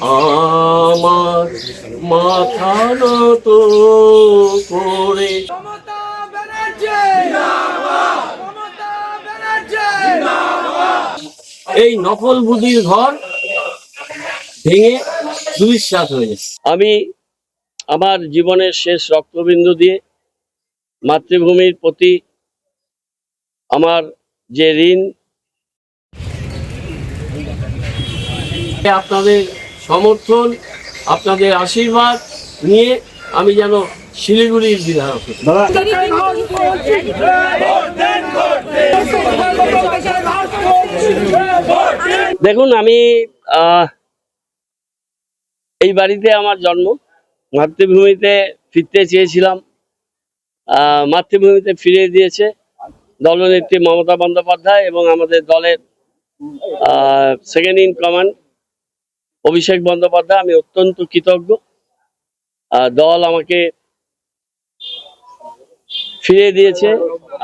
আমার মাথা নত করে এই নকল বুদ্ধির ঘর ভেঙে ধূলিসাৎ হয়ে গেছে। আমি আমার জীবনের শেষ রক্তবিন্দু দিয়ে মাতৃভূমির প্রতি আমার যে ঋণ, আপনাদের সমর্থন, আপনাদের আশীর্বাদ নিয়ে আমি যেন শিলিগুড়ির বিধায়ক। দেখুন, আমি এই বাড়িতে আমার জন্ম, মাতৃভূমিতে ফিরতে চেয়েছিলাম, মাতৃভূমিতে ফিরিয়ে দিয়েছে দলনেত্রী মমতা বন্দ্যোপাধ্যায় এবং আমাদের দলের second in command Abhishek Bandyopadhyay. আমি অত্যন্ত কৃতজ্ঞ। দল আমাকে ফিরিয়ে দিয়েছে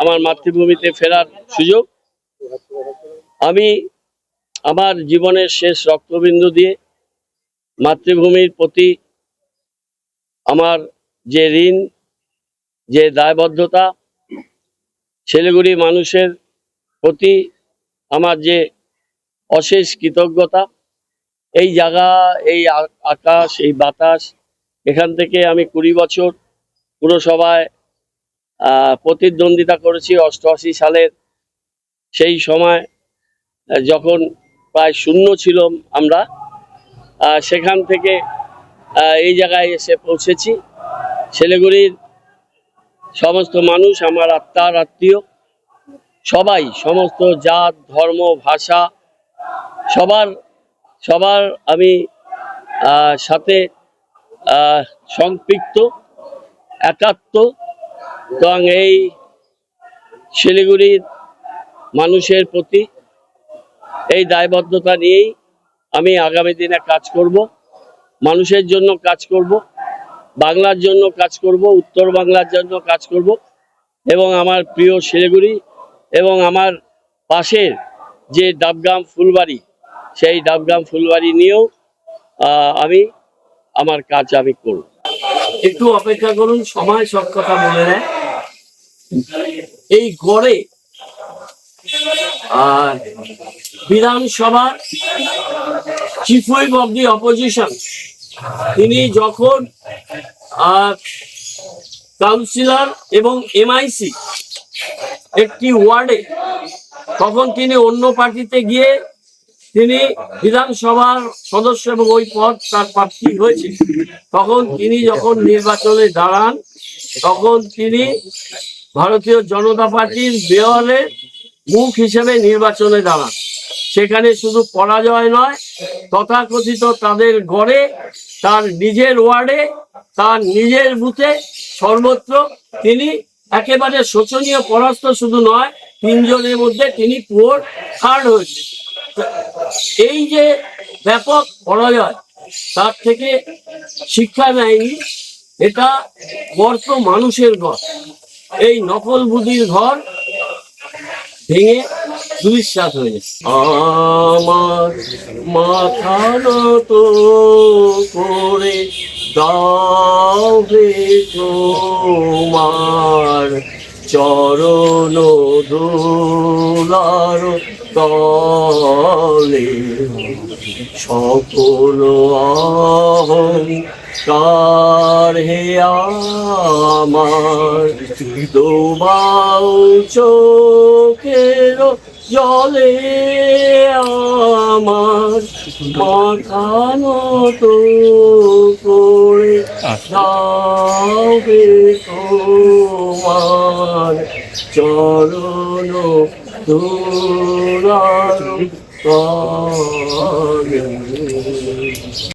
আমার মাতৃভূমিতে ফেরার সুযোগ। আমি আমার জীবনের শেষ রক্তবিন্দু দিয়ে মাতৃভূমির প্রতি আমার যে ঋণ, যে দায়বদ্ধতা, শিলিগুড়ি মানুষের প্রতি আমার যে অশেষ কৃতজ্ঞতা, এই জায়গা, এই আকাশ, এই বাতাস, এখান থেকে আমি 20 বছর পুরসভায় প্রতিদ্বন্দ্বিতা করেছি। 88 সালের সেই সময় যখন প্রায় শূন্য ছিল আমরা, সেখান থেকে এই জায়গায় এসে পৌঁছেছি। শিলিগুড়ির সমস্ত মানুষ আমার আত্মার আত্মীয়, সবাই, সমস্ত জাত, ধর্ম, ভাষা, সবার আমি সাথে সম্পৃক্ত, একাত্ম। এবং এই শিলিগুড়ির মানুষের প্রতি এই দায়বদ্ধতা নিয়েই আমি আগামী দিনে কাজ করব, মানুষের জন্য কাজ করব, বাংলার জন্য কাজ করব, উত্তর বাংলার জন্য কাজ করব এবং আমার প্রিয় শিলিগুড়ি এবং আমার পাশের যে ডাবগ্রাম ফুলবাড়ি, সেই ডাবগ্রাম ফুলবাড়ি নিয়েও আমি আমার কাজ আমি করব। একটু অপেক্ষা করুন, সময় সব কথা বলে নেয়। এই গড়ে বিধানসভার chief whip of the opposition, তিনি যখন কাউন্সিলর এবং এমআইসি একটি ওয়ার্ডে, তখন তিনি অন্য পার্টিতে গিয়ে তিনি বিধানসভার সদস্য এবং ওই পদ তার প্রার্থী হয়েছে। তখন তিনি যখন নির্বাচনে দাঁড়ান, তখন তিনি ভারতীয় জনতা পার্টির মেয়রের মুখ হিসেবে নির্বাচনে দাঁড়ান। সেখানে শুধু পরাজয় নয়, তথাকথিত তাদের গড়ে, তার নিজের ওয়ার্ডে, তার নিজের বুথে, সর্বত্র তিনি একেবারে শোচনীয় পরাস্ত শুধু নয়, 3 জনের মধ্যে তিনি পুরো থার্ড হয়েছে। এই যে ব্যাপক পরাজয়, তার থেকে শিক্ষা নেয়নি। এটা গর্ত মানুষের ঘর, এই নকল বুদ্ধির ঘর ভেঙে ধূলিসাৎ হয়ে গেছে। আমার মাথা নত করে দাও হে তোমার চরণ ধুলার তলে, সকল অহংকার হে আমার ডোবাও চোখের জলে, আমার মাথা নত করে দাও হে তোমার চরণ ধুলার তলে।